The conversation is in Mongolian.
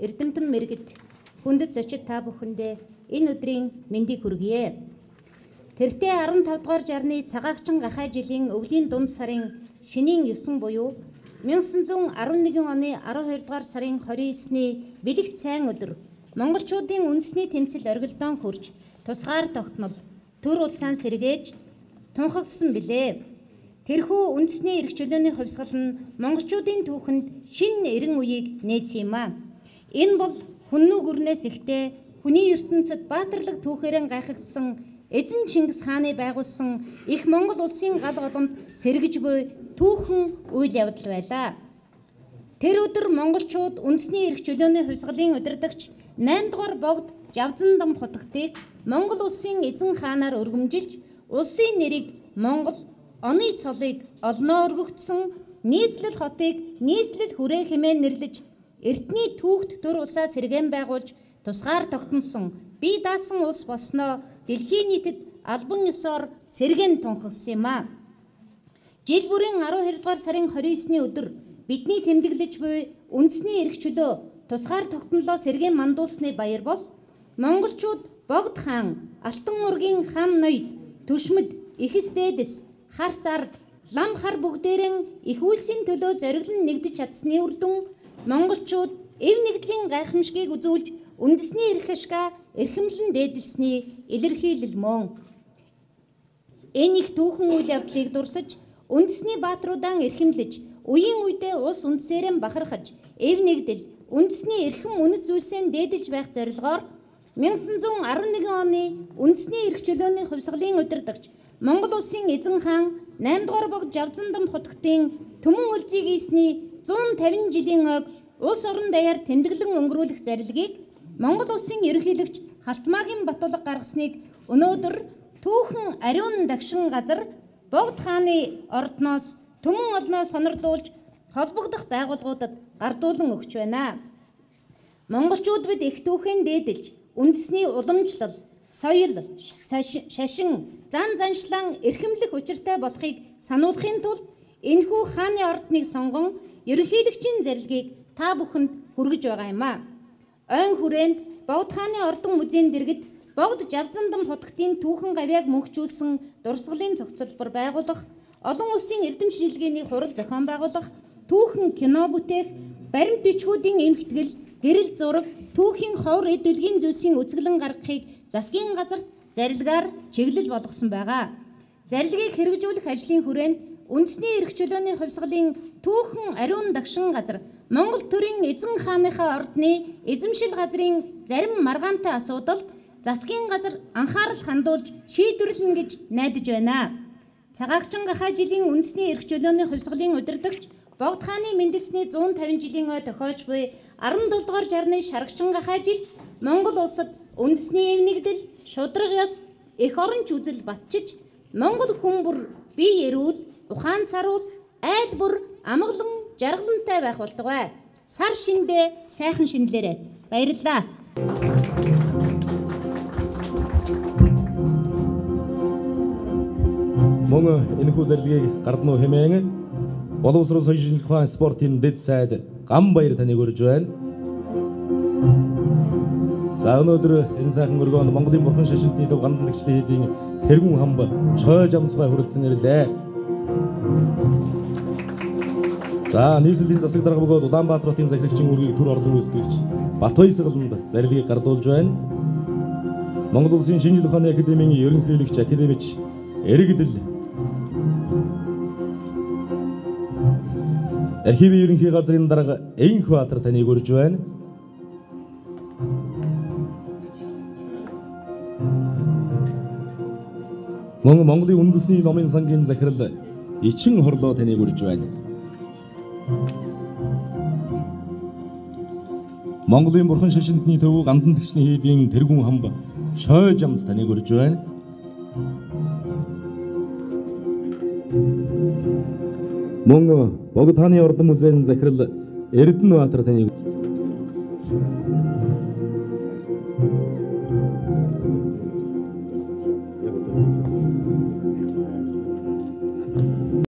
Эрдэмтэн мэргэд хүндэт зочид та бүхэндээ энэ өдрийн мэндийг хүргье. Тэртээ 15 дугаар жарны цагаагчин гахай жилийн өвлийн дунд сарын шинийн 9 буюу 1911 оны 12 дугаар сарын 29-ний бэлэгт сайн өдөр монголчуудын үндэсний тэмцэл оргилдон хүрч тусгаар тогтнол төр улсаан сэргээж тунхагласан билээ. Тэрхүү үндэсний эрх чөлөөний хувьсгал нь монголчуудын түүхэнд шинэ эрен үеийг нээсэн юм а. Энэ бол хүннүү гүрнээс ихтэй хүний ертөнцид баатарлаг түүхээрэн гайхагдсан эзэн Чингис хааны байгуулсан их Монгол улсын гал голомт сэргэж буй түүхэн үйл явдал байлаа. Тэр өдөр монголчууд үндэсний эрх чөлөөний хувьсгалын удирдагч 8 дугаар богд Жавзан дам хотогтыг Монгол улсын эзэн хаанаар өргөмжилж улсын нэрийг Монгол, оны цолыг олноо өргөгдсөн нийслэл хотыг нийслэл хүрээ хэмээн нэрлэж эртний түүхт төр улсаа сэргээн байгуулж тусгаар тогтносон бие даасан улс болсноо дэлхийн нийтэд албан ёсоор сэргээн тунхагласан юм а. Жил бүрийн 12 дугаар сарын 29-ний өдөр бидний тэмдэглэж буй үндэсний эрх чөлөө тусгаар тогтнолоо сэргээн мандуулсны баяр бол монголчууд Богд хаан, Алтан ургийн хан ноёд, Түшмэд, Ихэс дээдэс, Харц ард, лам хар бүгдээрэн их үйлсийн төлөө зориглон нэгдэж чадсны үр дүн монголчууд эв нэгдлийн гайхамшгийг үзүүлж үндэсний эрх ашгаа эрхэмлэн дээдэлсний илэрхийлэл мөн. Энэ их түүхэн үйл явдлыг дурсаж үндэсний бааtruудаа эрхэмлэж үеийн үедээ улс үндэсээрэн бахархаж эв нэгдэл үндэсний эрхэм үнэт зүйлсээ дээдэлж байх зорилгоор 1911 оны үндэсний эрх чөлөөний хувьсгалын удирдагч Монгол улсын эзэн хаан 8 дугаар богд Жавзан дам хотогтын Түмэн үлзийг ийсний 150 жилийн ойг улс орон даяар тэмдэглэн өнгөрүүлэх зарилгийг Монгол улсын ерөнхийлөгч Халтмаагийн Батулга гаргасныг өнөөдөр түүхэн ариун дагшин газар Богд хааны ордноос Түмэн олноо сонирдуулж холбогдох байгууллагуудад гардуулан өгч байна. Монголчууд бид их түүхэн дээдэлж үндэсний уламжлал, соёл, шашин, зан заншлан эрхэмлэх учиртай болохыг сануулахын тулд энэхүү хааны ордныг сонгон ерөнхийлөгчийн зарилгийг та бүхэнд хүргэж байгаа юм а. Ойн хүрээнд Богд хааны ордон музейн дэргэд Богд Жавзан дам хотогтын түүхэн гавьяаг мөнхжүүлсэн дурсгалын зохицолбор байгуулах, олон улсын эрдэм шинжилгээний хурал зохион байгуулах, түүхэн кино бүтээх, баримт бичгүүдийн эмхтгэл, гэрэл зураг, түүхийн ховор эд дэлхийн зүйлсийн үзэглэн гаргахыг засгийн газарт зарилгаар чиглэл болгосон байгаа. Зарилгийг хэрэгжүүлэх ажлын хүрээнд үндэсний эрх чөлөөний хувьсгалын түүхэн ариун дагшин газар Монгол төрийн эзэн хааныхаа ордны эзэмшил газрын зарим маргаантай асуудалд засгийн газар анхаарал хандуулж шийдвэрлэнэ гэж найдаж байна. Цагаагчин гахай жилийн үндэсний эрх чөлөөний хувьсгалын удирдагч Богд хааны мэндэлсний 150 жилийн ой тохиож буй 17 дугаар жарны шарагчин гахай жилд Монгол улсад үндэсний эв нэгдэл, шудраг ёс, эх оронч үзэл батчиж Монгол хүн бүр бие эрүүл, ухаан саруул, айл бүр амгалан жаргалантай байх болтугай. Сар шиндээ сайхан шиндлээрэ. Баярлалаа. Мөн энэхүү зарилгийг гарднуу хэмээн боловсрол соёлын шинжилгээ ухаан спортын дэд сайд Гамбаяр таныг урьж байна. За өнөөдөр энэ сайхан өргөөнд Монголын бурхан шашинтны төв гандан нэгчлийн хэдийн тэргүүн хамб чойж амцгай хүрэлцэн ирлээ. За нийслэлийн засаг дарга бөгөөд Улаанбаатар хотын захирагчийн үргийг төр орлон үүсгэгч Батбаясгаланд зарилгийг гардуулж байна. Монгол улсын шинжлэх ухааны академийн ерөнхийлөгч академич Эрэгдэл архивын ерөнхий газрын дарга Энхбаатар таныг урьж байна. Мөн Монголын үндэсний номын сангийн захирал Ичин хорлоо таныг урьж байна. Монголын бурхан шашинтны төв гандан тэгшний хийдийн тэргүүн хамб Шойж амс таныг урьж байна. Мөн Богд хааны ордон музейн захирал Эрдэнэбаатар таныг